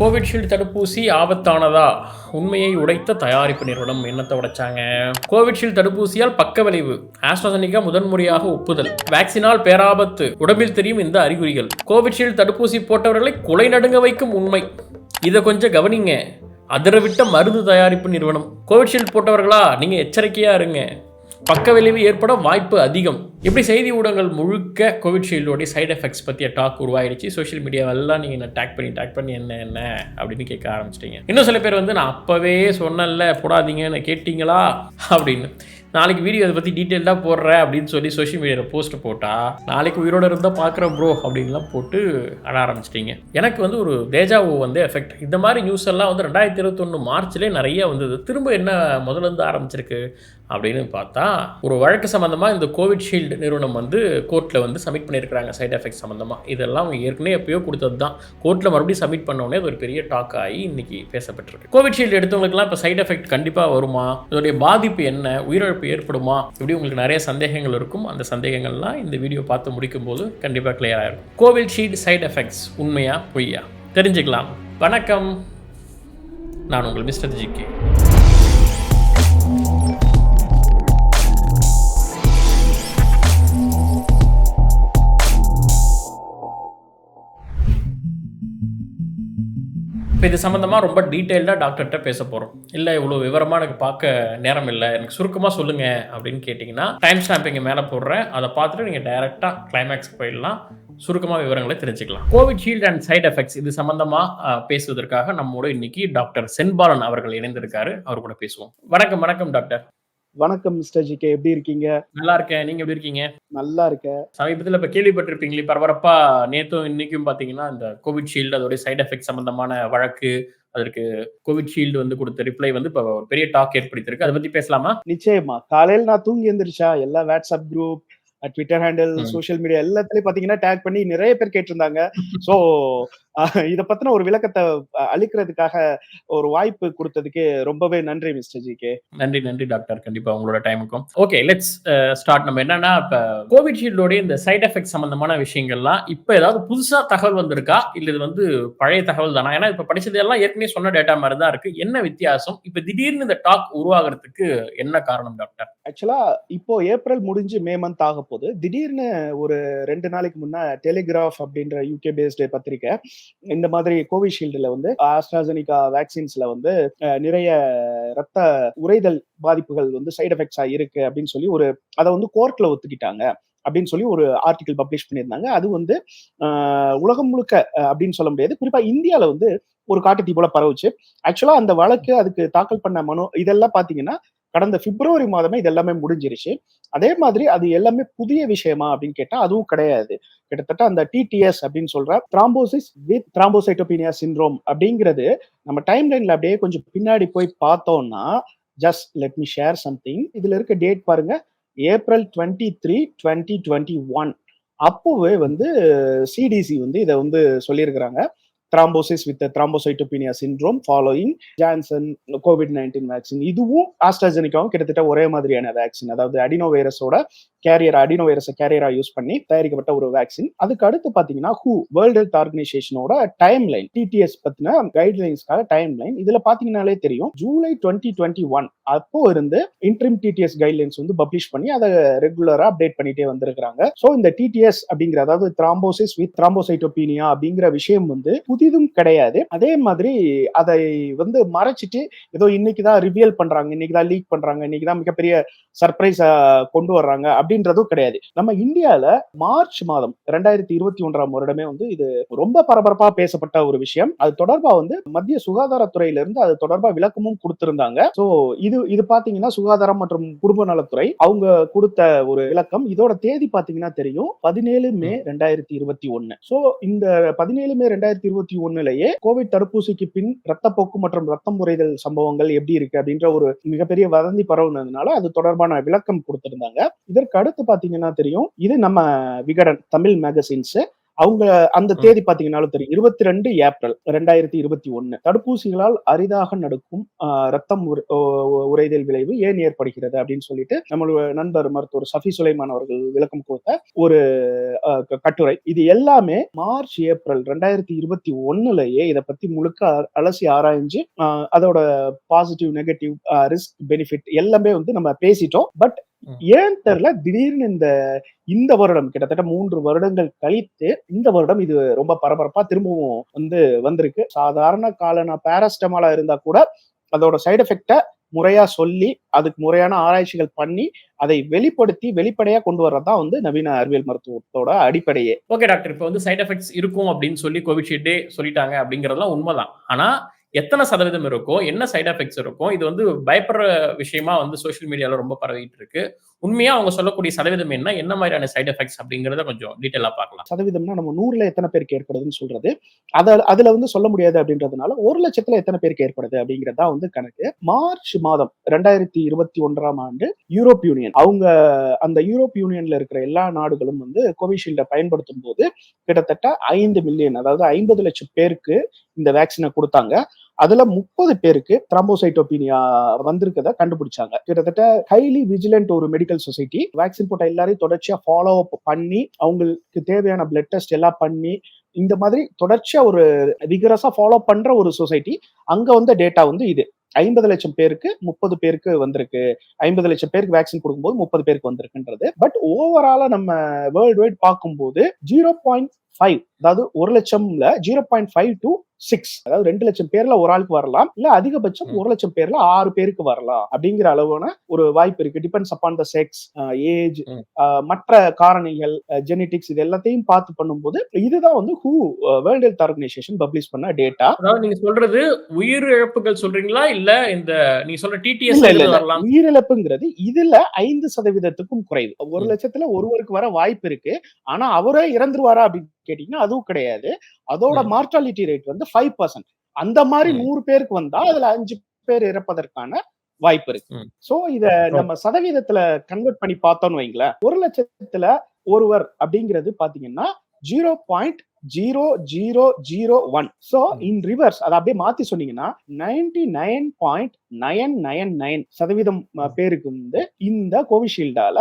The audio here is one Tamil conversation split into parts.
கோவிட்ஷீல்டு தடுப்பூசி ஆபத்தானதா? உண்மையை உடைத்த தயாரிப்பு நிறுவனம் என்னத்தை உடைச்சாங்க? கோவிட்ஷீல்டு தடுப்பூசியால் பக்க விளைவு. ஆஸ்ட்ராசெனிகா முதன்முறையாக ஒப்புதல். வேக்சினால் பேராபத்து. உடம்பில் தெரியும் இந்த அறிகுறிகள். கோவிட்ஷீல்டு தடுப்பூசி போட்டவர்களை கொலை நடுங்க வைக்கும் உண்மை. இதை கொஞ்சம் கவனிங்க. அதிரவிட்ட மருந்து தயாரிப்பு நிறுவனம். கோவிட்ஷீல்டு போட்டவர்களா, நீங்க எச்சரிக்கையா இருங்க. பக்க விளைவு ஏற்பட வாய்ப்பு அதிகம். இப்படி செய்தி ஊடகங்கள் முழுக்க கோவிட்ஷீல்டோடைய சைடு எஃபெக்ட்ஸ் பற்றிய டாக் உருவாயிடுச்சு. சோஷியல் மீடியாவெல்லாம் நீங்கள் டேக் பண்ணி என்ன அப்படின்னு கேட்க ஆரம்பிச்சிட்டிங்க. இன்னும் சில பேர் நான் அப்போவே சொன்னல போடாதீங்கன்னு கேட்டிங்களா அப்படின்னு. நாளைக்கு வீடியோ அதை பற்றி டீட்டெயில்டாக போடுறேன் அப்படின்னு சொல்லி சோஷியல் மீடியாவில் போஸ்ட் போட்டால் நாளைக்கு உயிரோடு இருந்தால் பார்க்குறேன் ப்ரோ அப்படின்லாம் போட்டு அட ஆரம்பிச்சிட்டிங்க. எனக்கு ஒரு தேஜாவோ எஃபெக்ட். இந்த மாதிரி நியூஸ் எல்லாம் 2021 மார்ச்லேயே நிறைய வந்தது. திரும்ப என்ன முதலேருந்து ஆரம்பிச்சிருக்கு அப்படின்னு பார்த்தா, ஒரு வழக்கு சம்மந்தமாக இந்த கோவிட்ஷீல்டு நிறுவனம் கோர்ட்டில் சப்மிட் பண்ணியிருக்கிறாங்க சைட் எஃபெக்ட் சம்மந்தமாக. இதெல்லாம் அவங்க ஏற்கனவே எப்பயோ கொடுத்தது தான். கோர்ட்டில் மறுபடியும் சப்மிட் பண்ணோடனே அது ஒரு பெரிய டாக் ஆகி இன்றைக்கி பேசப்பட்டிருக்கு. கோவிட்ஷீல்டு எடுத்தவங்களுக்குலாம் இப்போ சைட் எஃபெக்ட் கண்டிப்பாக வருமா? இதோடைய பாதிப்பு என்ன? உயிரிழப்பு ஏற்படுமா? இப்படி உங்களுக்கு நிறைய சந்தேகங்கள் இருக்கும். அந்த சந்தேகங்கள்லாம் இந்த வீடியோ பார்த்து முடிக்கும் போது கண்டிப்பாக கிளியர் ஆகிடும். கோவிட்ஷீல்டு சைட் எஃபெக்ட்ஸ் உண்மையா பொய்யா தெரிஞ்சுக்கலாம். வணக்கம், நான் உங்கள் மிஸ்டர் ஜிகே. இப்போ இது சம்மந்தமாக ரொம்ப டீட்டெயில்டாக டாக்டர்கிட்ட பேச போகிறோம். இல்லை இவ்வளோ விவரமாக எனக்கு பார்க்க நேரம் இல்லை, எனக்கு சுருக்கமாக சொல்லுங்கள் அப்படின்னு கேட்டிங்கன்னா டைம் ஸ்டாம்பிங் மேலே போடுறேன். அதை பார்த்துட்டு நீங்கள் டைரெக்டாக கிளைமேக்ஸ்க்கு போயிடலாம். சுருக்கமாக விவரங்களை தெரிஞ்சுக்கலாம். கோவிட்ஷீல்டு அண்ட் சைட் எஃபெக்ட்ஸ் இது சம்மந்தமாக பேசுவதற்காக நம்மோட இன்னைக்கு டாக்டர் சென்பாலன் அவர்கள் இணைந்திருக்காரு. அவர் கூட பேசுவோம். வணக்கம் டாக்டர். வணக்கம் மிஸ்டர் ஜிகே, எப்படி இருக்கீங்க? நல்லா இருக்கேன். நீங்க எப்படி இருக்கீங்க? நல்லா இருக்கேன். சமீபத்தில் இப்ப கேள்விப்பட்டிருப்பீங்களே, பரபரப்பா நேத்தும் இன்னைக்கும் பாத்தீங்கன்னா இந்த கோவிட்ஷீல்டு அதோட சைடு எஃபெக்ட் சம்பந்தமான வழக்கு, அதற்கு கோவிட்ஷீல்டு கொடுத்த ரிப்ளை இப்ப ஒரு பெரிய டாக் ஏற்படுத்திருக்கு. அதை பத்தி பேசலாமா? நிச்சயமா. காலையில் நான் தூங்கி எந்திரிச்சா எல்லா WhatsApp group, Twitter handle, social media எல்லாத்துலயும் பாத்தீங்கன்னா டேக் பண்ணி நிறைய பேர் கேட்டிருந்தாங்க. சோ இத பத்தின ஒரு விளக்கத்தை அளிக்கிறதுக்காக ஒரு வாய்ப்பு கொடுத்ததுக்கு ரொம்பவே நன்றி மிஸ்டர் ஜிகே. நன்றி டாக்டர். கண்டிப்பா உங்களோட டைமுக்கும். Okay, let's start. நம்ம என்னன்னா, இப்ப கோவிட்ஷீல்டோட இந்த சைடு எஃபெக்ட் சம்பந்தமான விஷயங்கள்லாம் இப்ப ஏதாவது புதுசா தகவல் வந்திருக்கா, இல்ல இது பழைய தகவல் தானா? ஏன்னா இப்ப படிச்சது எல்லாம் ஏற்கனவே சொன்ன டேட்டா மாதிரி தான் இருக்கு. என்ன வித்தியாசம்? இப்ப திடீர்னு இந்த டாக் உருவாகிறதுக்கு என்ன காரணம் டாக்டர்? ஆக்சுவலா இப்போ ஏப்ரல் முடிஞ்சு மே மந்த் ஆக போது. திடீர்னு ஒரு 2 நாளைக்கு முன்ன டெலிகிராஃப் அப்படின்ற யூகே பேஸ்டு பத்திரிக்கை இந்த மாதிரி கோவிஷீல்டுல ஆஸ்ட்ராசெனிகா வேக்சின்ஸ்ல நிறைய ரத்த உறைதல் பாதிப்புகள் சைடு எஃபெக்ட்ஸா இருக்கு அப்படின்னு சொல்லி அதை கோர்ட்ல ஒத்துக்கிட்டாங்க அப்படின்னு சொல்லி ஒரு ஆர்டிகல் பப்ளிஷ் பண்ணியிருந்தாங்க. அது உலகம் முழுக்க அப்படின்னு சொல்ல முடியாது, குறிப்பா இந்தியால ஒரு காட்டுத்தீ போல பரவுச்சு. ஆக்சுவலா அந்த வழக்கு, அதுக்கு தாக்கல் பண்ண மனு இதெல்லாம் பாத்தீங்கன்னா கடந்த பிப்ரவரி மாதமே இது எல்லாமே முடிஞ்சிருச்சு. அதே மாதிரி அது எல்லாமே புதிய விஷயமா அப்படின்னு கேட்டா அதுவும் கிடையாது. கிட்டத்தட்ட அந்த டிடிஎஸ் அப்படின்னு சொல்ற த்ராம்போசிஸ் வித் த்ராம்போசைட்டோபீனியா சிண்ட்ரோம் அப்படிங்கிறது நம்ம டைம் லைன்ல அப்படியே கொஞ்சம் பின்னாடி போய் பார்த்தோம்னா, just let me share something. இதுல இருக்க டேட் பாருங்க, ஏப்ரல் 23, 2021. அப்போவே சிடிசி இதை சொல்லியிருக்கிறாங்க. thrombosis with the thrombocytopenia syndrome following Janssen COVID-19 vaccine. இதுவும் ஆஸ்ட்ராசெனிகாவும் கிட்டத்தட்ட ஒரே மாதிரியான வேக்சின். அதாவது அடினோவைரஸை கேரியரா யூஸ் பண்ணி தயாரிக்கப்பட்ட ஒரு வேக்சின். அதுக்கு அடுத்து பாத்தீங்கன்னா வேர்ல்ட் ஹெல்த் ஆர்கனைசேஷனோட டைம் லைன், டிடிஎஸ் பத்தின கைட்லைன்ஸ்க்காக டைம் லைன் இதுல பாத்தீங்கன்னாலே தெரியும். ஜூலை 2021 அப்போ இருந்து இன்ட்ரிம் டிடிஎஸ் கைட்லைன்ஸ் பப்ளிஷ் பண்ணி அதை ரெகுலரா அப்டேட் பண்ணிட்டே வந்திருக்காங்க. சோ இந்த டிடிஎஸ் அப்படிங்கிற, அதாவது த்ராம்போசிஸ் வித் த்ராம்போசைட்டோபீனியா அப்படிங்கிற விஷயம் புதிதும் கிடையாது. அதே மாதிரி அதை மறைச்சிட்டு ஏதோ இன்னைக்குதான் ரிவீல் பண்றாங்க, இன்னைக்குதான் லீக் பண்றாங்க, இன்னைக்குதான் மிகப்பெரிய சர்ப்ரைஸ் கொண்டு வர்றாங்க அப்படின்றதும் கிடையாது. நம்ம இந்தியால மார்ச் மாதம் 2021 வருடமே இது ரொம்ப பரபரப்பா பேசப்பட்ட ஒரு விஷயம். அது தொடர்பா மத்திய சுகாதாரத்துறையில இருந்து அது தொடர்பா விளக்கமும் கொடுத்திருந்தாங்க. சோ இது பாத்தீங்கன்னா சுகாதாரம் மற்றும் குடும்ப நலத்துறை அவங்க கொடுத்த ஒரு விளக்கம். இதோட தேதி பாத்தீங்கன்னா தெரியும், 17 மே 2021. சோ இந்த 17 மே 2021லயே கோவிட் தடுப்பூசிக்கு பின் ரத்தப்போக்கு மற்றும் ரத்தம் உறைதல் சம்பவங்கள் எப்படி இருக்கு அப்படின்ற ஒரு மிகப்பெரிய வதந்தி பரவுனதுனால அது தொடர்பான விளக்கம் கொடுத்திருந்தாங்க. இதற்கு அடுத்து பாத்தீங்கன்னா தெரியும், இது நம்ம விகடன் தமிழ் மேகசின்ஸ் அவங்க அந்த ம். தேதி பாத்தீங்கன்னாலும் தெரியும், 22 ஏப்ரல் 2021. தடுப்பூசிகளால் அரிதாக நடக்கும் ரத்தம் உறைதல் விளைவு ஏன் ஏற்படுகிறது அப்படின்னு சொல்லிட்டு நம்மளோட நண்பர் மருத்துவர் சஃபி சுலைமான் அவர்கள் விளக்கம் கொடுத்த ஒரு கட்டுரை. இது எல்லாமே மார்ச் ஏப்ரல் 2021லயே இதை பத்தி முழுக்க அலசி ஆராய்ஞ்சு அதோட பாசிட்டிவ் நெகட்டிவ் ரிஸ்க் பெனிஃபிட் எல்லாமே வந்து நம்ம பேசிட்டோம். பட் ம். ஏன் தெரியல, திடீர்னு இந்த வருடம் கிட்டத்தட்ட 3 வருடங்கள் கழித்து இந்த வருடம் இது ரொம்ப பரபரப்பா திரும்பவும் வந்து வந்திருக்கு. சாதாரண காலனா பாராசிட்டமாலா இருந்தா கூட அதோட சைடு எஃபெக்ட முறையா சொல்லி அதுக்கு முறையான ஆராய்ச்சிகள் பண்ணி அதை வெளிப்படுத்தி வெளிப்படையா கொண்டு வர்றதுதான் வந்து நவீன அறிவியல் மருத்துவத்தோட அடிப்படையே. Okay doctor. இப்போ வந்து சைட் எஃபெக்ட்ஸ் இருக்கும் அப்படின்னு சொல்லி கோவிஷீல்டே சொல்லிட்டாங்க அப்படிங்கிறதெல்லாம் உண்மைதான். ஆனா எத்தனை சதவீதம் இருக்கும்? என்ன சைட் எஃபெக்ட்ஸ் இருக்கும்? இது வந்து பயப்படுற விஷயமா வந்து சோசியல் மீடியால ரொம்ப பரவிட்டு இருக்கு. உண்மையா அவங்க சொல்லக்கூடிய சதவீதம் என்ன? என்ன மாதிரியான சைட் எஃபெக்ட்ஸ் அப்படிங்கிறத கொஞ்சம் டீட்டெயிலா பார்க்கலாம். சதவீதம்னா நம்ம 100ல எத்தனை பேருக்கு ஏற்படுதுன்னு சொல்றது. அதுல வந்து சொல்ல முடியாது அப்படின்றதுனால 1,00,000ல எத்தனை பேருக்கு ஏற்படுது அப்படிங்கிறது தான் வந்து கணக்கு. மார்ச் மாதம் 2021ஆம் ஆண்டு யூரோப் யூனியன் அவங்க அந்த யூரோப் யூனியன்ல இருக்கிற எல்லா நாடுகளும் வந்து கோவிஷீல்டை பயன்படுத்தும் போது கிட்டத்தட்ட 5 மில்லியன், அதாவது 50 லட்சம் பேருக்கு இந்த வேக்சினை கொடுத்தாங்க. அதுல 30 பேருக்கு த்ராம்போசைட்டோபீனியா வந்திருக்கத கண்டுபிடிச்சாங்க. கிட்டத்தட்ட ஹைலி விஜிலண்ட் ஒரு மெடிக்கல் சொசைட்டி வேக்சின் போட்ட எல்லாரையும் தொடர்ச்சியா ஃபாலோ அப் பண்ணி அவங்களுக்கு தேவையான பிளட் டெஸ்ட் எல்லாம் பண்ணி இந்த மாதிரி தொடர்ச்சியா ஒரு விகரஸா ஃபாலோ பண்ற ஒரு சொசைட்டி. அங்க வந்த டேட்டா வந்து இது 50 லட்சம் பேருக்கு 30 பேருக்கு வந்திருக்கு. 50 லட்சம் பேருக்கு வேக்சின் கொடுக்கும்போது 30 பேருக்கு வந்திருக்குன்றது. பட் ஓவராலா நம்ம வேர்ல்டு வைட் பார்க்கும்போது 0.5, அதாவது 1,00,000ல 0.5 to 6, அதாவது 2 லட்சம் பேர்ல ஒரு ஆளுக்கு வரலாம், இல்ல அதிகபட்சம் 1 லட்சம் பேர்ல 6 பேருக்கு வரலாம் அப்படிங்கிற அளவான ஒரு வாய்ப்பு இருக்கு. Depends upon the sex, age, மற்ற காரணிகள், ஜெனடிக்ஸ், இது எல்லாத்தையும் பார்த்து பண்ணும்போது இதுதான் வந்து வேர்ல்ட் ஹெல்த் ஆர்கனைசேஷன் பப்ளிஷ் பண்ண டேட்டா. அதாவது நீங்க சொல்றது உயிரிழப்புகள் சொல்றீங்களா? இல்ல இந்த நீங்க சொல்ற இல்ல டிடிஎஸ்ங்கிறது வரலாம். உயிரிழப்புங்கிறது இதுல 5%க்கும் குறைவு. 1,00,000ல ஒருவருக்கு வர வாய்ப்பு இருக்கு. ஆனா அவரே இறந்துருவாரா அப்படின்னு கேட்டீங்கன்னா அதுவும் கிடையாது. அதோட ம். மார்டாலிட்டி ரேட் வந்து 5%. அந்த மாதிரி ம். 100 பேருக்கு வந்தா அதுல 5 பேர் இறப்பதற்கான வாய்ப்பு இருக்கு. ம். சோ இத நம்ம சதவீதத்துல கன்வெர்ட் பண்ணி பார்த்தோம்னு வைங்களேன், 1,00,000ல ஒருவர் அப்படிங்கிறது பாத்தீங்கன்னா 0.0001. சோ இன் ரிவர்ஸ் அதை அப்படியே மாத்தி சொன்னீங்கன்னா 99.999% பேருக்கு வந்து இந்த கோவிஷீல்டால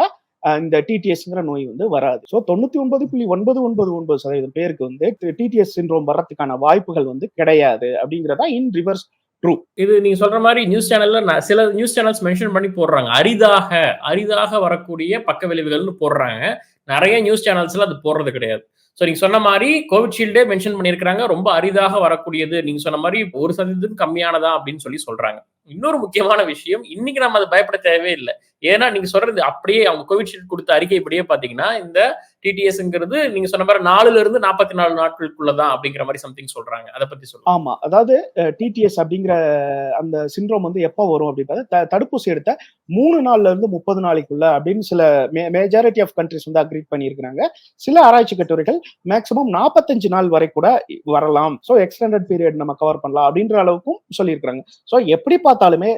இந்த டிடிஎஸ்ங்கிற நோய் வந்து வராது. சோ 99.999% பேருக்கு வந்து டிடிஎஸ் சிண்ட்ரோம் வர்றதுக்கான வாய்ப்புகள் வந்து கிடையாது அப்படிங்கறதா இன் ரிவர்ஸ் ட்ரூ. இது நீங்க சொல்ற மாரி நியூஸ் சேனல்ல சில நியூஸ் சேனல்ஸ் மென்ஷன் பண்ணி போடுறாங்க. அரிதாக வரக்கூடிய பக்க விளைவுகள்னு போடுறாங்க. நெறைய நியூஸ் சேனல்ஸ்ல அது போடுறது கிடையாது. நீங்க சொன்ன மாரி கோவிஷீல்டே மென்ஷன் பண்ணியிருக்கிறாங்க. ரொம்ப அரிதாக வரக்கூடியது. நீங்க சொன்ன மாரி 1% கம்மியானதா அப்படின்னு சொல்லி சொல்றாங்க. இன்னொரு முக்கியமான விஷயம், இன்னைக்கு நம்ம அத பயப்பட தேவையே இல்ல. ஏன்னா நீங்க சொல்றது அப்படியே அவங்க கோவிஷீல்டு குடுத்த அறிக்கைப்படியே பார்த்தீங்கன்னா, இந்த டிடிஎஸ்ங்கிறது நீங்க சொன்ன மாரி 4ல இருந்து 44 நாட்களுக்குள்ள தான் அப்படிங்கிற மாரி சம்திங் சொல்றாங்க. அத பத்தி சொல்லுங்க. ஆமா. அதாவது டிடிஎஸ் அப்படிங்கிற அந்த சிண்ட்ரோம் வந்து எப்ப வரும் அப்படின்றது தடுப்பூசி எடுத்த 3 நாள்ல இருந்து 30 நாளைக்குள்ள அப்படின்னு சில மெஜாரிட்டி ஆஃப் கண்ட்ரிஸ் வந்து அக்ரி பண்ணியிருக்கிறாங்க. சில ஆராய்ச்சி கட்டுரைகள் மேக்ஸிமம் 45 நாள் வரை கூட வரலாம். சோ எக்ஸ்டெண்டட் பீரியட் நம்ம கவர் பண்ணலாம் அப்படின்ற அளவுக்கும் சொல்லியிருக்காங்க. சோ எப்படி பார்த்தாலுமே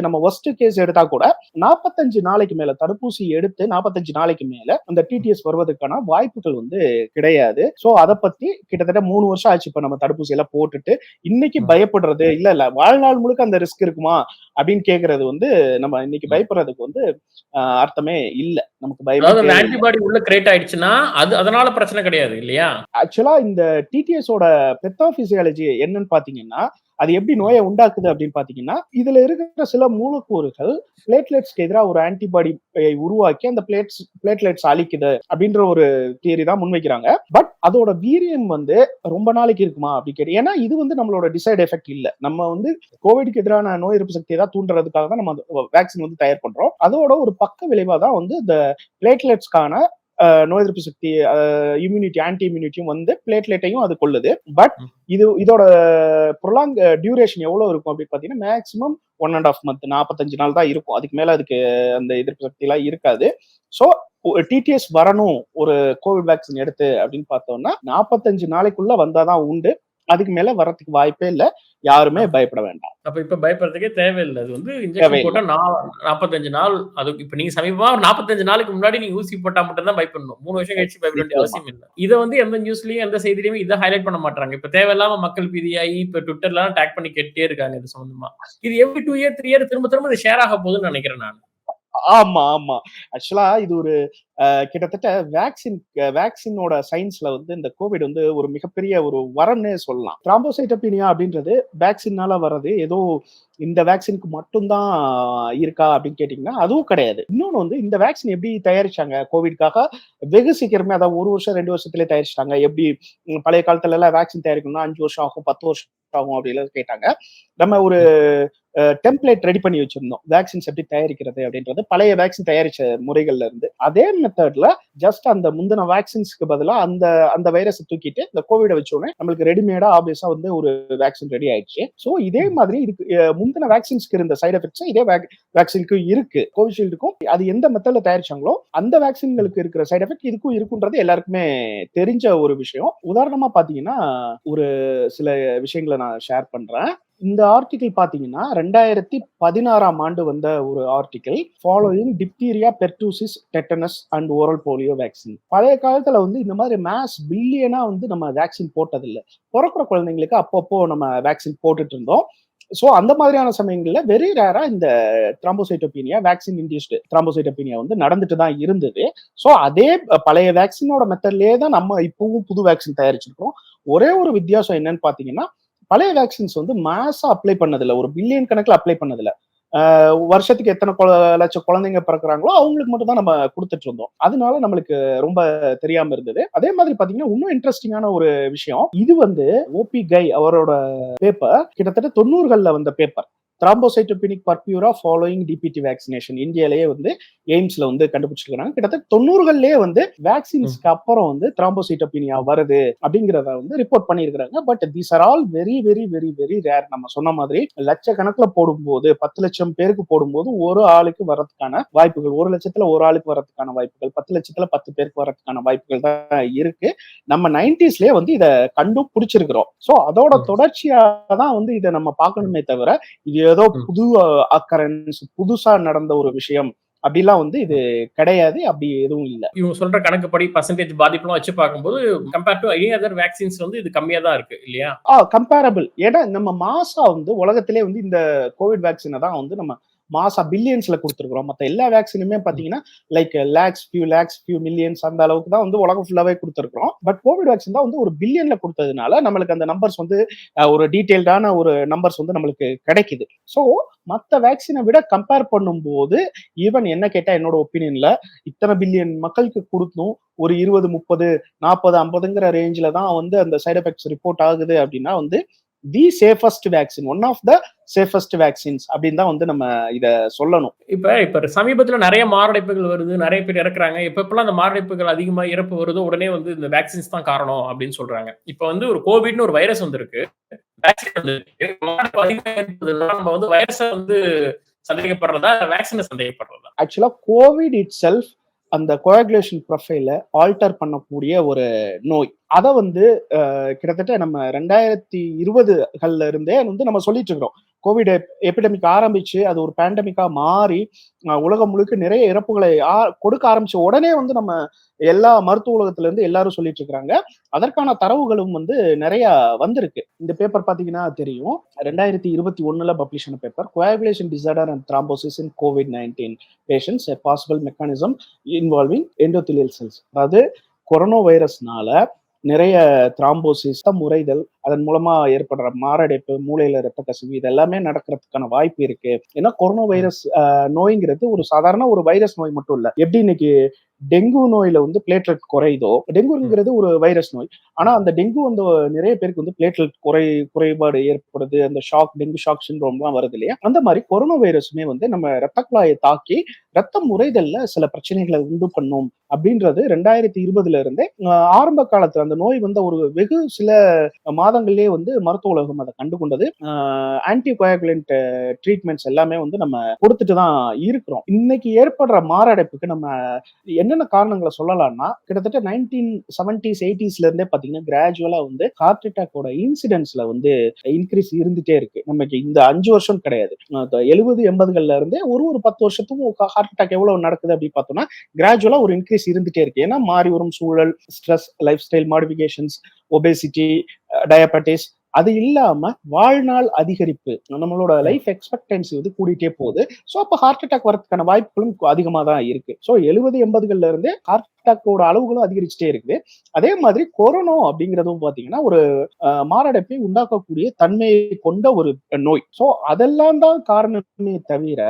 நம்ம வொர்ஸ்ட் கேஸ் எடுத்தா கூட 45 நாளைக்கு மேல தடுப்பூசி எடுத்து 45 நாளைக்கு மேல அந்த டிடிஎஸ் வருவதற்கான வாய்ப்புகள் வந்து கிடையாது. சோ அத பத்தி கிட்டத்தட்ட 3 வருஷம் ஆச்சு இப்ப நம்ம தடுப்பூசி எல்லாம் போட்டுட்டு இன்னைக்கு பயப்படுறது இல்ல வாழ்நாள் முழுக்க அந்த ரிஸ்க் இருக்குமா அப்படின்னு கேக்குறது வந்து நம்ம இன்னைக்கு பயப்படுறதுக்கு வந்து அர்த்தமே இல்ல. நமக்கு பயமே அதாவது அந்த தேவையில்ல. ஆன்டிபாடி உள்ள கிரியேட் ஆயிடுச்சுன்னா, அதனால பிரச்சனை கிடையாது இல்லையா? ஆக்சுவலா இந்த டிடிஎஸ் ஓட பெத்தோபிசியாலஜி என்னன்னு பாத்தீங்கன்னா, அது எப்படி ம். நோயை உண்டாக்குது அப்படின்னு பாத்தீங்கன்னா, இதுல இருக்கிற சில மூலக்கூறுகள் பிளேட்லெட்ஸ்க்கு எதிராக ஒரு ஆன்டிபாடி உருவாக்கி அந்த பிளேட்லெட்ஸ் அழிக்குது அப்படின்ற ஒரு தியரி தான் முன்வைக்கிறாங்க. பட் அதோட வீரியம் வந்து ரொம்ப நாளைக்கு இருக்குமா அப்படி கேட்டு, ஏன்னா இது வந்து நம்மளோட டிசைட் எஃபெக்ட் இல்ல. நம்ம வந்து கோவிட்க்கு எதிரான நோய் எதிர்ப்பு சக்தியை தான் தூண்டுறதுக்காக தான் நம்ம வேக்சின் வந்து தயார் பண்றோம். அதோட ஒரு பக்க விளைவா தான் வந்து இந்த பிளேட்லெட்ஸ்க்கான நோய் எதிர்ப்பு சக்தி, இம்யூனிட்டி, ஆன்டி இம்யூனிட்டியும் வந்து பிளேட்லெட்டையும் அது கொள்ளுது. பட் இதோட ப்ரொலாங் டியூரேஷன் எவ்வளவு இருக்கும் அப்படின்னு பாத்தீங்கன்னா மேக்ஸிமம் 1.5 month, 45 நாள் தான் இருக்கும். அதுக்கு மேல அதுக்கு அந்த எதிர்ப்பு சக்தி எல்லாம் இருக்காது. சோ டிடிஎஸ் வரணும் ஒரு கோவிட் வேக்சின் எடுத்து அப்படின்னு பார்த்தோம்னா 45 நாளைக்குள்ள வந்தாதான் உண்டு. அதுக்கு மேல வரதுக்கு வாய்ப்பே இல்ல. யாருமே பயப்பட வேண்டாம். அப்ப இப்ப பயப்படுறதுக்கே தேவையில்ல. அது வந்து இன்ஜெக்ஷன் தேவையில்ல. போட்டா 45 நாள் அது இப்ப நீங்க சமீபமா ஒரு 45 நாளுக்கு முன்னாடி நீங்க ஊசி போட்டா மட்டும் தான் பயப்படணும். 3 வருஷம் கழிச்சு பயப்பட வேண்டிய நிச்சயமா. அவசியம் இல்ல. இத வந்து எந்த நியூஸ்லயும், எந்த செய்தியிலயும் இத ஹைலைட் பண்ண மாட்றாங்க. இப்ப தேவையில்லாம மக்கள் பீதியாகி இப்ப Twitterலாம் டாக் பண்ணி கேட்டுட்டே இருக்காங்க இது சம்மந்தமா. இது எவ்ரி 2 இயர், 3 இயர் திரும்ப திரும்ப இது ஷேர் ஆக போகுதுன்னு நெனைக்கிறேன் நானு. ஆமா, ஆமா. ஆக்சுவலா இது ஒரு கிட்டத்தட்ட வேக்சினோட சயின்ஸ்ல வந்து இந்த கோவிட் வந்து ஒரு மிகப்பெரிய ஒரு வரம்னே சொல்லலாம். த்ராம்போசைட்டோபினியா அப்படின்றது வேக்சின்னால வர்றது. ஏதோ இந்த வேக்சினுக்கு மட்டும் தான் இருக்கா அப்படின்னு கேட்டீங்கன்னா, அதுவும் கிடையாது. இன்னொன்னு வந்து இந்த வேக்சின் எப்படி தயாரிச்சாங்க கோவிட்காக வெகு சீக்கிரமே அதாவது 1 வருஷம், 2 வருஷத்திலே தயாரிச்சுட்டாங்க. எப்படி பழைய காலத்துல எல்லாம் வேக்சின் தயாரிக்கணும்னா 5 வருஷம் ஆகும், 10 வருஷம் ஆகும் அப்படிலாம் கேட்டாங்க. நம்ம ஒரு டெம்ப்ளேட் ரெடி பண்ணி வச்சிருந்தோம். வேக்சின்ஸ் எப்படி தயாரிக்கிறது அப்படின்றது பழைய வேக்சின் தயாரிச்ச முறைகள்ல இருந்து. அதே மெத்தட்ல ஜஸ்ட் அந்த முந்தின வேக்சின்ஸ்க்கு பதிலா அந்த அந்த வைரஸ தூக்கிட்டு இந்த கோவிட வச்சோனே நம்மளுக்கு ரெடிமேடா ஆப்வியஸா வந்து ஒரு வேக்சின் ரெடி ஆயிடுச்சு. சோ இதே மாதிரி இதுக்கு முந்தின வேக்சின்ஸ்க்கு இருந்த சைடு எஃபெக்ட்ஸ் இதே வேக்சினுக்கு இருக்கு. கோவிஷீல்டுக்கும் அது எந்த மெத்தட்ல தயாரிச்சாங்களோ அந்த வேக்சின்களுக்கு இருக்கிற சைடு எஃபெக்ட் இதுக்கும் இருக்குன்றது எல்லாருக்குமே தெரிஞ்ச ஒரு விஷயம். உதாரணமா பாத்தீங்கன்னா ஒரு சில விஷயங்களை நான் ஷேர் பண்றேன். இந்த ஆர்டிகிள் பாத்தீங்கன்னா 2016ஆம் ஆண்டு வந்த ஒரு article following diphtheria, pertussis, tetanus and oral polio vaccine. பழைய காலத்துல வந்து இந்த மாதிரி மாஸ் பில்லியனா வந்து நம்ம வேக்சின் போட்டதில்லை. பிறக்கிற குழந்தைங்களுக்கு அப்பப்போ நம்ம வேக்சின் போட்டுட்டு இருந்தோம். சோ அந்த மாதிரியான சமயங்கள்ல வெரி ரேரா இந்த த்ராம்போசைட்டோபீனியா வேக்சின் இன்டியூஸ்டு த்ராம்போசைட்டோபீனியா வந்து நடந்துட்டு தான் இருந்தது. சோ அதே பழைய வேக்சினோட மெத்தட்லயே தான் நம்ம இப்பவும் புது வேக்சின் தயாரிச்சிருக்கோம். ஒரே ஒரு வித்தியாசம் என்னன்னு பாத்தீங்கன்னா பழைய வேக்சின்ஸ் வந்து மாஸா அப்ளை பண்ணதில்ல. ஒரு பில்லியன் கணக்குல அப்ளை பண்ணதில்ல. வருஷத்துக்கு எத்தனை லட்சம் குழந்தைங்க பிறக்குறாங்களோ அவங்களுக்கு மட்டும் தான் நம்ம குடுத்துட்டு இருந்தோம். அதனால நம்மளுக்கு ரொம்ப தெரியாம இருந்தது. அதே மாதிரி பாத்தீங்கன்னா இன்னும் இன்ட்ரெஸ்டிங்கான ஒரு விஷயம். இது வந்து ஓபி கை அவரோட பேப்பர் கிட்டத்தட்ட 90கள்ல வந்த பேப்பர். த்ராம்போசைட்டோபினிக் பர்பியூரா ஃபாலோயிங் டிபிடி வேக்சினேஷன் இந்தியாலயே வந்து எய்ம்ஸ்ல வந்து கண்டுபிடிச்சிருக்காங்க. கிட்டத்தட்ட 90கள்லயே வந்து வேக்சின்ஸ்க்கு அப்புறம் வந்து த்ராம்போசைட்டோபினியா வருது அப்படிங்கிறத வந்து ரிப்போர்ட் பண்ணியிருக்காங்க. But these are all very very very very rare. நம்ம சொன்ன மாதிரி லட்சக்கணக்கில் போடும்போது 10 லட்சம் பேருக்கு போடும்போது ஒரு ஆளுக்கு வரதுக்கான வாய்ப்புகள், 1 லட்சத்துல ஒரு ஆளுக்கு வரதுக்கான வாய்ப்புகள், 10 லட்சத்துல 10 பேருக்கு வரதுக்கான வாய்ப்புகள் தான் இருக்கு. நம்ம 90ஸ்லயே வந்து இதை கண்டும் பிடிச்சிருக்கிறோம். சோ அதோட தொடர்ச்சியா தான் வந்து இதை நம்ம பார்க்கணுமே தவிர இது ஏதோ புது அக்கரன்ஸ் புதுசா நடந்த ஒரு விஷயம் அப்படிலாம் வந்து இது கிடையாது. அப்படி எதுவும் இல்ல. இவங்க சொல்ற கணக்குப்படி பெர்சன்டேஜ் பாதிப்புலாம் வச்சு பார்க்கும்போது compare to any other vaccines வந்து இது கம்மியா தான் இருக்கு இல்லையா? கம்பேரபிள். ஏன்னா நம்ம மாசா வந்து உலகத்திலே வந்து இந்த கோவிட் வேக்சினை தான் வந்து நம்ம மாசா பில்லியன்ஸ்ல கொடுத்துருக்கோம். மத்த எல்லா வேக்சினுமே பாத்தீங்கன்னா லைக் லேக்ஸ், ஃபியூ மில்லியன்ஸ் அந்த அளவுக்கு தான் வந்து உலகம் ஃபுல்லாவே கொடுத்துருக்கோம். பட் கோவிட் வேக்சின் தான் வந்து ஒரு பில்லியன்ல கொடுத்ததுனால நம்மளுக்கு அந்த நம்பர்ஸ் வந்து ஒரு டீடைல்டான ஒரு நம்பர்ஸ் வந்து நம்மளுக்கு கிடைக்குது. சோ மத்த வேக்சினை விட கம்பேர் பண்ணும்போது ஈவன் என்ன கேட்டா என்னோட ஒப்பீனியன்ல இத்தனை பில்லியன் மக்களுக்கு கொடுத்தும் ஒரு 20, 30, 40, 50ங்கிற ரேஞ்சில தான் வந்து அந்த சைடு எஃபெக்ட்ஸ் ரிப்போர்ட் ஆகுது அப்படின்னா வந்து the safest vaccine, one of the safest vaccines அப்படின்னு தான் வந்து நம்ம இத சொல்லணும். இப்ப சமீபத்துல நிறைய மாரடைப்புகள் வருது, நிறைய பேர் இறக்குறாங்க. எப்பப்பெல்லாம் அந்த மாரடைப்புகள் அதிகமா இறப்பு வருதோ உடனே வந்து இந்த வேக்சின்ஸ் தான் காரணம் அப்படின்னு சொல்றாங்க. இப்ப வந்து ஒரு கோவிட்னு ஒரு வைரஸ் வந்திருக்கு. வேக்சின் வந்திருக்கு. மாரடைப்பு அதிகமா ஏற்படுதுன்னா நம்ம வந்து வைரஸ வந்து சந்தேகப்படுறதா, வேக்சினை சந்தேகப்படுறதா? ஆக்சுவலா கோவிட் இட் செல்ஃப் அந்த கோஆகுலேஷன் ப்ரொஃபைல ஆல்டர் பண்ணக்கூடிய ஒரு நோய். அத வந்து கிட்டத்தட்ட நம்ம 2020கள்ல இருந்தே வந்து நம்ம சொல்லிட்டு இருக்கிறோம். கோவிட் எபிடமிக் ஆரம்பிச்சு அது ஒரு பேண்டமிக்கா மாறி உலகம் முழுக்க நிறைய இறப்புகளை கொடுக்க ஆரம்பிச்ச உடனே வந்து நம்ம எல்லா மருத்துவ உலகத்துல இருந்து எல்லாரும் சொல்லிட்டு இருக்காங்க. அதற்கான தரவுகளும் வந்து நிறைய வந்திருக்கு. இந்த பேப்பர் பாத்தீங்கன்னா தெரியும். 2021ல பப்ளிஷ் ஆன paper coagulation disorder and thrombosis in COVID-19 patients a possible mechanism involving endothelial cells. அதாவது கொரோனா வைரஸ்னால நிறைய த்ராம்போசிஸ் முறைதல் அதன் மூலமா ஏற்படுற மாரடைப்பு, மூளையில ரத்த கசிவு இது எல்லாமே நடக்கிறதுக்கான வாய்ப்பு இருக்கு. ஏன்னா கொரோனா வைரஸ் நோய்ங்கிறது ஒரு சாதாரண ஒரு வைரஸ் நோய் மட்டும் இல்ல. எப்படி இன்னைக்கு டெங்கு நோயில வந்து பிளேட்லெட் குறையுதோ, டெங்குங்கிறது ஒரு வைரஸ் நோய். ஆனா அந்த டெங்கு வந்து நிறைய பேருக்கு வந்து பிளேட்லெட் குறைபாடு ஏற்படுது. அந்த டெங்கு ஷாக் சிண்ட்ரோம் எல்லாம் வருது இல்லையா? அந்த மாதிரி கொரோனா வைரஸுமே வந்து நம்ம ரத்த குழாயை தாக்கி ரத்தம் உறைதல்ல சில பிரச்சனைகளை உண்டு பண்ணும் அப்படின்றது 2020 இருந்தே ஆரம்ப காலத்துல அந்த நோய் வந்த ஒரு வெகு சில மாதங்களிலே வந்து மருத்துவ உலகம் அதை கண்டுகொண்டது. ஆன்டி கோயாகுலண்ட் ட்ரீட்மெண்ட்ஸ் எல்லாமே வந்து நம்ம கொடுத்துட்டு தான் இருக்கிறோம். இன்னைக்கு ஏற்படுற மாரடைப்புக்கு நம்ம என்னென்ன காரணங்களை சொல்லலாம்னா, கிட்டத்தட்ட 1970s 80sல இருந்தே பாத்தீங்கன்னா கிராஜுவலா வந்து ஹார்ட் அட்டாக்கோட இன்சிடென்ட்ஸ்ல வந்து இன்க்ரீஸ் இருந்துட்டே இருக்கு. நமக்கு இந்த 5 வருஷம் கிடையாது. 70 80கள்ல இருந்தே ஒரு 10 வருஷத்துக்கும் ஹார்ட் அட்டாக் எவ்வளவு நடக்குது அப்படின்னு பார்த்தோம்னா கிராஜுவலா ஒரு இன்க்ரீஸ் இருந்துட்டே இருக்கு. ஏன்னா மாறி வரும் சூழல், stress, life style modifications, obesity, diabetes, அது இல்லாம வாழ்நாள் அதிகரிப்பு, நம்மளோட லைஃப் எக்ஸ்பெக்டன்சி வந்து கூடிட்டே போகுது. ஸோ அப்போ ஹார்ட் அட்டாக் வரதுக்கான வாய்ப்புகளும் அதிகமாக தான் இருக்கு. ஸோ 70 80கள்ல இருந்தே ஹார்ட் அட்டாக்கோட அளவுகளும் அதிகரிச்சுட்டே இருக்குது. அதே மாதிரி கொரோனா அப்படிங்கிறதும் பாத்தீங்கன்னா ஒரு மாரடைப்பை உண்டாக்கக்கூடிய தன்மையை கொண்ட ஒரு நோய். ஸோ அதெல்லாம் தான் காரணமே தவிர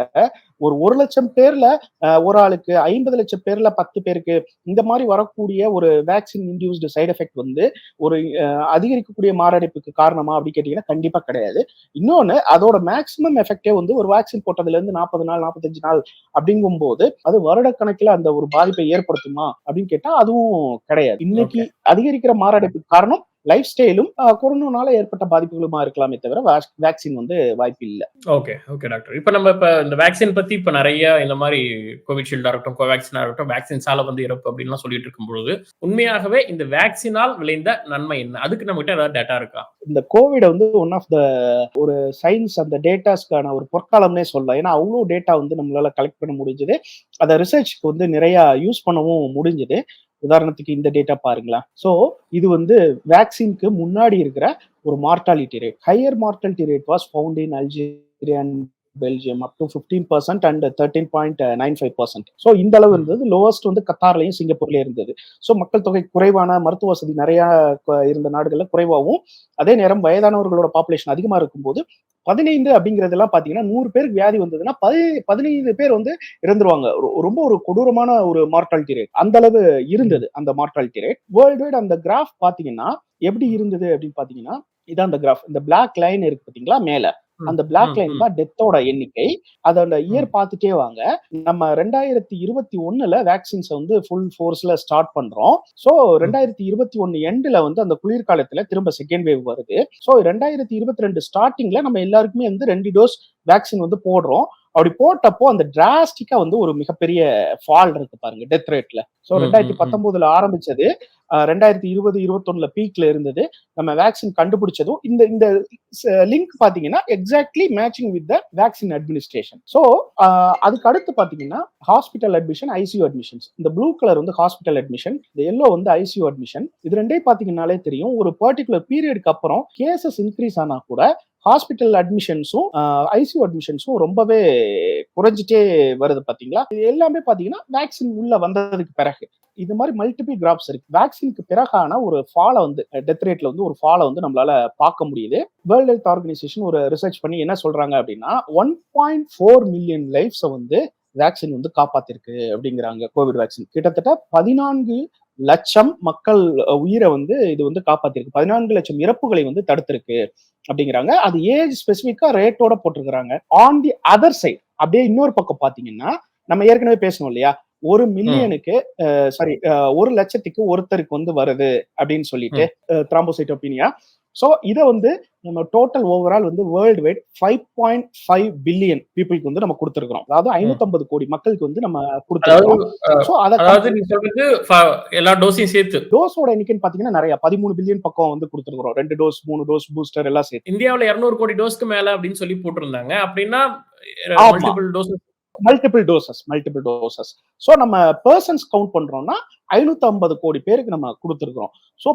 ஒரு 1,00,000 பேர்ல ஒரு ஆளுக்கு 50 லட்சம் பேர்ல 10 பேருக்கு இந்த மாதிரி வரக்கூடிய ஒரு வேக்சின் இன்டியூஸ்டு சைடு எஃபெக்ட் வந்து ஒரு அதிகரிக்கக்கூடிய மாரடைப்புக்கு காரணமா அப்படின்னு கேட்டீங்கன்னா கண்டிப்பா கிடையாது. இன்னொன்னு அதோட மேக்சிமம் எஃபெக்டே வந்து ஒரு வேக்சின் போட்டதுல இருந்து 40 நாள் 45 நாள் அப்படிங்கும் போது அது வருடக்கணக்கில் அந்த ஒரு பாதிப்பை ஏற்படுத்துமா அப்படின்னு கேட்டா அதுவும் கிடையாது. இன்னைக்கு அதிகரிக்கிற மாரடைப்புக்கு காரணம் லைஃப் ஸ்டைலும் கொரோனானால ஏற்பட்ட பாதிப்புகளுமா இருக்கலாமே தவிர வேக்சின் வந்து வாய்ப்பு இல்லை. Okay doctor. இப்ப இந்த வேக்சின் பத்தி இப்ப நிறைய இந்த மாதிரி கோவிஷீல்டா இருக்கட்டும், கோவேக்சினா இருக்கட்டும், வேக்சின்ஸால வந்து இறப்பு அப்படின்லாம் சொல்லிட்டு இருக்கும் பொழுது உண்மையாகவே இந்த வேக்சினால் விளைந்த நன்மை என்ன? அதுக்கு நம்ம கிட்ட ஏதாவது டேட்டா இருக்கா? இந்த கோவிட் வந்து ஒன் ஆஃப் த ஒரு சயின்ஸ் அந்த டேட்டாஸ்க்கான ஒரு பொற்காலம்னே சொல்லலாம். ஏன்னா அவ்வளோ டேட்டா வந்து நம்மளால கலெக்ட் பண்ண முடிஞ்சது. அதை ரிசர்ச்க்கு வந்து நிறைய யூஸ் பண்ணவும் முடிஞ்சது. உதாரணத்துக்கு இந்த டேட்டா பாருங்களேன். சோ இது வந்து வேக்சினுக்கு முன்னாடி இருக்கிற ஒரு mortality rate. Higher mortality rate was found in Algeria and Belgium up to 15% and 13.95%. So இந்த அளவு இருந்தது. லோவஸ்ட் வந்து கத்தார்லையும் சிங்கப்பூர்லயும் இருந்தது. ஸோ மக்கள் தொகை குறைவான, மருத்துவ வசதி நிறைய இருந்த நாடுகள்ல குறைவாகவும், அதே நேரம் வயதானவர்களோட பாப்புலேஷன் அதிகமா இருக்கும்போது 15 அப்படிங்கறதெல்லாம் பாத்தீங்கன்னா 100 பேருக்கு வியாதி வந்ததுன்னா 15 பேர் வந்து இறந்துருவாங்க. ரொம்ப ஒரு கொடூரமான ஒரு மார்டாலிட்டி ரேட் அந்த அளவு இருந்தது. அந்த மார்டாலிட்டி ரேட் வேர்ல்டு வைட் அந்த கிராஃப் பாத்தீங்கன்னா எப்படி இருந்தது அப்படின்னு பாத்தீங்கன்னா இதான் அந்த கிராஃப். இந்த பிளாக் லைன் இருக்கு பாத்தீங்களா மேல, அந்த பிளாக் லைன் தான் டெத்தோட எண்ணிக்கை. அதோட இயர் பார்த்துட்டே வாங்க. நம்ம 2021ல வேக்சின்ஸ் வந்து ஃபுல் ஃபோர்ஸ்ல ஸ்டார்ட் பண்றோம். சோ 2021 எண்ட்ல வந்து அந்த குளிர்காலத்துல திரும்ப செகண்ட் வேவ் வருது. சோ 2022 ஸ்டார்டிங்ல நம்ம எல்லாருக்குமே வந்து 2 டோஸ் வேக்சின் வந்து போடுறோம். அப்படி போட்டப்போ அந்த டிராஸ்டிக்கா வந்து ஒரு மிகப்பெரிய ஃபால் இருக்கு பாருங்க டெத் ரேட்ல. சோ 2019ல ஆரம்பிச்சது 2020 21ல பீக்ல இருந்தது. நம்ம வேக்சின் கண்டுபிடிச்சதும் இந்த இந்த லிங்க் பாத்தீங்கன்னா exactly matching with the vaccine administration. So அதுக்கு அடுத்து பாத்தீங்கன்னா ஹாஸ்பிட்டல் அட்மிஷன், ஐசியூ அட்மிஷன்ஸ். இந்த ப்ளூ கலர் வந்து ஹாஸ்பிட்டல் அட்மிஷன், இந்த எல்லோ வந்து ஐசியூ அட்மிஷன். இது ரெண்டே பாத்தீங்கன்னாலே தெரியும் ஒரு பர்டிகுலர் பீரியடுக்கு அப்புறம் கேசஸ் இன்க்ரீஸ் ஆனா கூட ஹாஸ்பிட்டல் அட்மிஷன்ஸும் ஐசியூ அட்மிஷன்ஸும் ரொம்பவே குறைஞ்சிட்டே வருது பாத்தீங்களா. இது எல்லாமே பாத்தீங்கன்னா வேக்சின் உள்ள வந்ததுக்கு பிறகு இது மாதிரி மல்டிபிள் கிராப்ஸ் இருக்கு. வேக்சினுக்கு பிறகான ஒரு ஃபால வந்து டெத் ரேட்ல வந்து ஒரு ஃபால வந்து நம்மளால பார்க்க முடியுது. வேர்ல்ட் ஹெல்த் ஆர்கனைசேஷன் ஒரு ரிசர்ச் பண்ணி என்ன சொல்றாங்க அப்படின்னா 1.4 மில்லியன் லைஃப்ஸ் வந்து வேக்சின் வந்து காப்பாத்திருக்கு அப்படிங்கிறாங்க. கோவிட் வேக்சின் கிட்டத்தட்ட 14 லட்சம் மக்கள் உயிரை வந்து இது வந்து காப்பாத்திருக்கு. 14 லட்சம் இறப்புகளை வந்து தடுத்திருக்கு அப்படிங்கிறாங்க. அது ஏஜ் ஸ்பெசிபிக்கா ரேட்டோட போட்டிருக்கிறாங்க. ஆன் தி அதர் சைட் அப்படியே இன்னொரு பக்கம் பாத்தீங்கன்னா நம்ம ஏற்கனவே பேசணும் இல்லையா, 1 மில்லியனுக்கு சாரி 1 லட்சத்துக்கு ஒருத்தருக்கு வந்து வருது அப்படின்னு சொல்லிட்டு த்ராம்போசைட்டோபீனியா. சோ இத வந்து நம்ம டோட்டல் ஓவரால் வந்து வேர்ல்டு வைட் 5.5 பில்லியன் பீப்புளுக்கு வந்து நம்ம கொடுத்திருக்கிறோம். அதாவது 550 கோடி மக்களுக்கு வந்து நம்ம கொடுத்திருக்கிறோம். சோ அதாவது நீங்க சொல்றது எல்லா டோஸையும் சேர்த்து டோஸோட எண்ணிக்கைன்னு பாத்தீங்கன்னா நிறைய 13 பில்லியன் பக்கம் வந்து கொடுத்திருக்கிறோம். 2 டோஸ் 3 டோஸ் பூஸ்டர் எல்லாம் சேர்த்து. இந்தியாவுல 200 கோடி டோஸ்க்கு மேல அப்படின்னு சொல்லி போட்டிருந்தாங்க. அப்படின்னா மல்டிபிள் டோசஸ். சோ நம்ம பர்சன்ஸ் கவுண்ட் பண்றோம்னா 550 கோடி பேருக்கு நம்ம கொடுத்திருக்கிறோம். சோ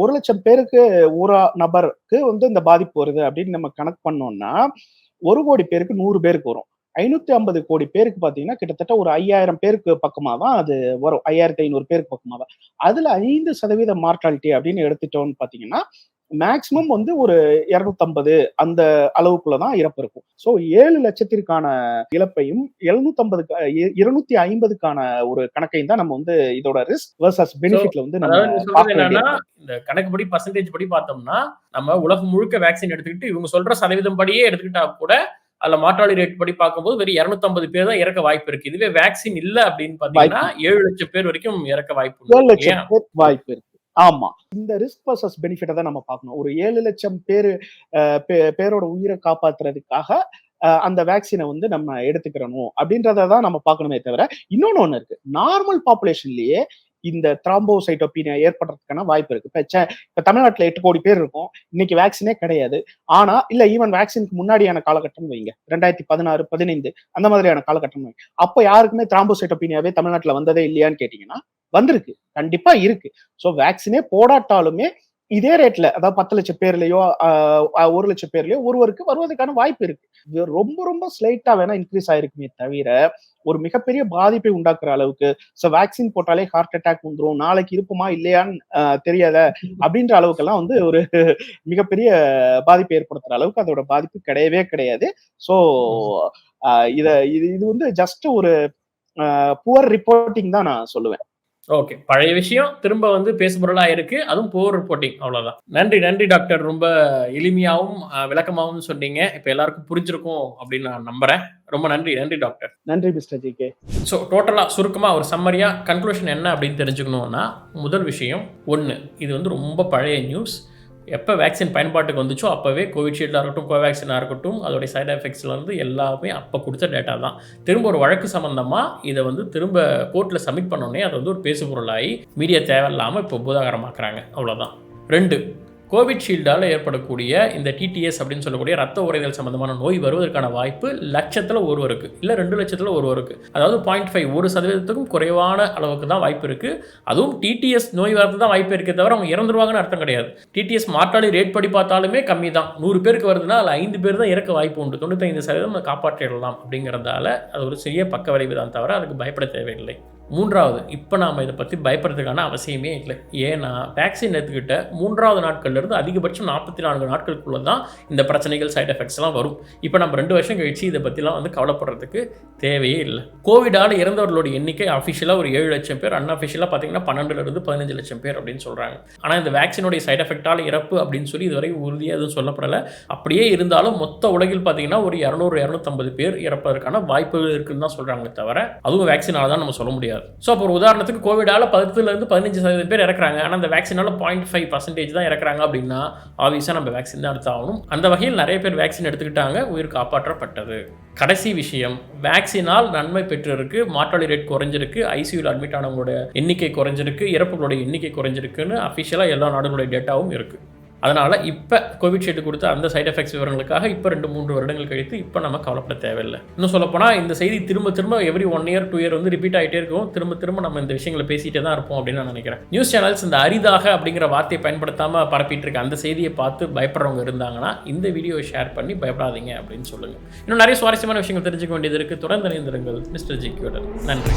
1 லட்சம் பேருக்கு ஒரு நபருக்கு வந்து இந்த பாதிப்பு வருது அப்படின்னு நம்ம கணக்கு பண்ணோம்னா 1 கோடி பேருக்கு 100 பேருக்கு வரும். 550 கோடி பேருக்கு பாத்தீங்கன்னா கிட்டத்தட்ட ஒரு 5000 பேருக்கு பக்கமா தான் அது வரும். 5500 பேருக்கு பக்கமா தான். அதுல 5% மார்டாலிட்டி அப்படின்னு எடுத்துட்டோம்னு பாத்தீங்கன்னா மேக்சிமம் வந்து ஒரு 250 அந்த அளவுக்குள்ளதான் இறப்பு இருக்கும். சோ 7 லட்சத்திற்கான இழப்பையும் 250க்கான ஒரு கணக்கையும் தான் நம்ம வந்து இதோட ரிஸ்க் வெர்சஸ் பெனிஃபிட்ல வந்து நம்ம இந்த கணக்குப்படி பர்சன்டேஜ் படி பார்த்தோம்னா நம்ம உலகம் முழுக்க வேக்சின் எடுத்துக்கிட்டு இவங்க சொல்ற சதவீதம் படியே எடுத்துக்கிட்டா கூட அதுல மாற்றாளி ரேட் படி பார்க்கும்போது வெறும் 250 பேர் தான் இறக்க வாய்ப்பு இருக்கு. இதுவே வேக்சின் இல்ல அப்படின்னு பாத்தீங்கன்னா 7 லட்சம் பேர் வரைக்கும் இறக்க வாய்ப்பு 7 இருக்கு லட்சம் இல்லையா? பேர் வாய்ப்பு இருக்கு. ஆமா. இந்த ரிஸ்க் வர்சஸ் பெனிஃபிட்ட தான் நம்ம பார்க்கணும். ஒரு 7 லட்சம் பேரோட உயிரை காப்பாத்துறதுக்காக அந்த வேக்சினை வந்து நம்ம எடுத்துக்கிறணும் அப்படின்றத தான் நம்ம பார்க்கணுமே தவிர, இன்னொன்னு ஒண்ணு இருக்கு. நார்மல் பாப்புலேஷன்லயே இந்த த்ராம்போசைட்டோபீனியா ஏற்படுறதுக்கான வாய்ப்பு இருக்கு. இப்ப தமிழ்நாட்டுல 8 கோடி பேர் இருக்கும். இன்னைக்கு வேக்சினே கிடையாது. ஆனா இல்ல ஈவன் வேக்சினுக்கு முன்னாடியான காலகட்டம் வைங்க. 2016, 15 அந்த மாதிரியான காலகட்டம் வைங்க. அப்ப யாருக்குமே த்ராம்போசைட்டோபீனியாவே தமிழ்நாட்டுல வந்ததே இல்லையான்னு கேட்டீங்கன்னா, வந்திருக்கு. கண்டிப்பா இருக்கு. சோ வேக்சினே போடாட்டாலுமே இதே ரேட்ல அதாவது 10 லட்சம் பேர்லயோ 1 லட்சம் பேர்லயோ ஒருவருக்கு வருவதற்கான வாய்ப்பு இருக்கு. இது ரொம்ப ரொம்ப ஸ்லைட்டா வேணா இன்க்ரீஸ் ஆயிருக்குமே தவிர ஒரு மிகப்பெரிய பாதிப்பை உண்டாக்குற அளவுக்கு வேக்சின் போட்டாலே ஹார்ட் அட்டாக் வந்துரும், நாளைக்கு இருப்போமா இல்லையான்னு தெரியாத அப்படின்ற அளவுக்கெல்லாம் வந்து ஒரு மிகப்பெரிய பாதிப்பை ஏற்படுத்துற அளவுக்கு அதோட பாதிப்பு கிடையவே கிடையாது. சோ இது வந்து ஜஸ்ட் ஒரு புவர் ரிப்போர்ட்டிங் தான் நான் சொல்லுவேன். ஓகே. பழைய விஷயம் திரும்ப வந்து பேசுபொருளா இருக்கு. அதுவும் புவர் ரிப்போர்ட்டிங் அவ்வளவுதான். நன்றி டாக்டர். ரொம்ப எளிமையாவும் விளக்கமாவும் சொன்னீங்க. இப்ப எல்லாருக்கும் புரிஞ்சிருக்கும் அப்படின்னு நான் நம்புறேன். ரொம்ப நன்றி டாக்டர். நன்றி மிஸ்டர் ஜிகே. ஸோ டோட்டலா சுருக்கமா ஒரு சம்மரியா கன்க்ளூஷன் என்ன அப்படின்னு தெரிஞ்சுக்கணும்னா, முதல் விஷயம் 1 இது வந்து ரொம்ப பழைய நியூஸ். எப்போ வேக்சின் பயன்பாட்டுக்கு வந்துச்சோ அப்போவே கோவிஷீல்டாக இருக்கட்டும், கோவேக்சினாக இருக்கட்டும், அதோடைய சைடு எஃபெக்ட்ஸ்லேருந்து எல்லாமே அப்போ கொடுத்த டேட்டா தான். திரும்ப ஒரு வழக்கு சம்மந்தமாக இதை வந்து திரும்ப கோர்ட்டில் சப்மிட் பண்ணோடனே அது வந்து ஒரு பேசுபொருளாகி மீடியா தேவையில்லாமல் இப்போ பூதாகரமாக்குறாங்க. அவ்வளோதான். 2 கோவிஷீல்டால் ஏற்படக்கூடிய இந்த டிடிஎஸ் அப்படின்னு சொல்லக்கூடிய ரத்த உறைதல் சம்பந்தமான நோய் வருவதற்கான வாய்ப்பு லட்சத்தில் ஒருவருக்கு இல்லை 2 லட்சத்தில் ஒருவருக்கு, அதாவது 0.5 1% குறைவான அளவுக்கு தான் வாய்ப்பு இருக்குது. அதுவும் டிடிஎஸ் நோய் வரது தான் வாய்ப்பு இருக்கே தவிர அவங்க இறந்துருவாங்கன்னு அர்த்தம் கிடையாது. டிடிஎஸ் மாற்றாளி ரேட் படி பார்த்தாலுமே கம்மி தான். 100 பேருக்கு வருதுன்னா அதில் 5 பேர் தான் இறக்க வாய்ப்பு உண்டு. 95% காப்பாற்றிடலாம். அப்படிங்கிறதால அது ஒரு சிறிய பக்க விளைவு தான் தவிர அதுக்கு பயப்பட தேவையில்லை. 3வது, இப்போ நாம் இதை பற்றி பயப்படுறதுக்கான அவசியமே இல்லை. ஏன்னா வேக்சின் எடுத்துக்கிட்ட 3வது நாட்கள்லேருந்து அதிகபட்சம் 44 நாட்களுக்குள்ள தான் இந்த பிரச்சனைகள் சைட் எஃபெக்ட்ஸ்லாம் வரும். இப்போ நம்ம 2 வருஷம் கழிச்சு இதை பற்றிலாம் வந்து கவலைப்படுறதுக்கு தேவையே இல்லை. கோவிடால் இறந்தவர்களோட எண்ணிக்கை அஃபிஷியலாக ஒரு 7 லட்சம் பேர், அன்அஃபிஷியலாக பார்த்தீங்கன்னா 12லேருந்து 15 லட்சம் பேர் அப்படின்னு சொல்கிறாங்க. ஆனால் இந்த வேக்சினுடைய சைட் எஃபெக்டால் இறப்பு அப்படின்னு சொல்லி இதுவரை உறுதியாக எதுவும் சொல்லப்படலை. அப்படியே இருந்தாலும் மொத்த உலகில் பார்த்தீங்கன்னா ஒரு 200-250 பேர் இறப்பதற்கான வாய்ப்புகள் இருக்குன்னு தான் சொல்கிறாங்க தவிர அதுவும் வேக்சினால தான் நம்ம சொல்ல முடியாது. ஸோ அப்போ ஒரு உதாரணத்துக்கு கோவிடால் 10லேருந்து 15% பேர் இறக்குறாங்க. ஆனால் அந்த வேக்சினால 0.5% தான் இறக்குறாங்க அப்படின்னா ஆப்வியஸாக நம்ம வேக்சின் தான் எடுத்தாகணும். அந்த வகையில் நிறைய பேர் வேக்சின் எடுத்துக்கிட்டாங்க, உயிர் காப்பாற்றப்பட்டது. கடைசி விஷயம், வேக்சினால் நன்மை பெற்றிருக்கு, மாற்றாளி ரேட் குறைஞ்சிருக்கு, ஐசியூவில் அட்மிட் ஆனவங்களோட எண்ணிக்கை குறைஞ்சிருக்கு, இறப்புகளோட எண்ணிக்கை குறைஞ்சிருக்குன்னு அஃபிஷியலாக எல்லா நாடுகளுடைய டேட்டாவும் இருக்குது. அதனால் இப்போ கோவிஷீல்டு கொடுத்த அந்த சைட் எஃபெக்ட்ஸ் விவரங்களுக்காக இப்போ 2-3 வருடங்கள் கழித்து இப்போ நம்ம கவலைப்பட தேவையில்லை. இன்னும் சொல்லப்போனால் இந்த செய்தி திரும்ப எவ்ரி 1 year 2 year வந்து ரிப்பீட் ஆகிட்டே இருக்கும். திரும்ப நம்ம இந்த விஷயங்களை பேசிகிட்டே தான் இருப்போம் அப்படின்னு நான் நினைக்கிறேன். நியூஸ் சேனல்ஸ் இந்த அரிதாக அப்படிங்கிற வார்த்தையை பயன்படுத்தாமல் பரப்பிட்டு இருக்க அந்த செய்தியை பார்த்து பயப்படுறவங்க இருந்தாங்கன்னா இந்த வீடியோவை ஷேர் பண்ணி பயப்படாதீங்க அப்படின்னு சொல்லுங்கள். இன்னும் நிறைய சுவாரஸ்யமான விஷயங்கள் தெரிஞ்சுக்க வேண்டியது இருக்குது. தொடர்ந்து இணைந்திருங்கள் மிஸ்டர் ஜிகேயுடன். நன்றி.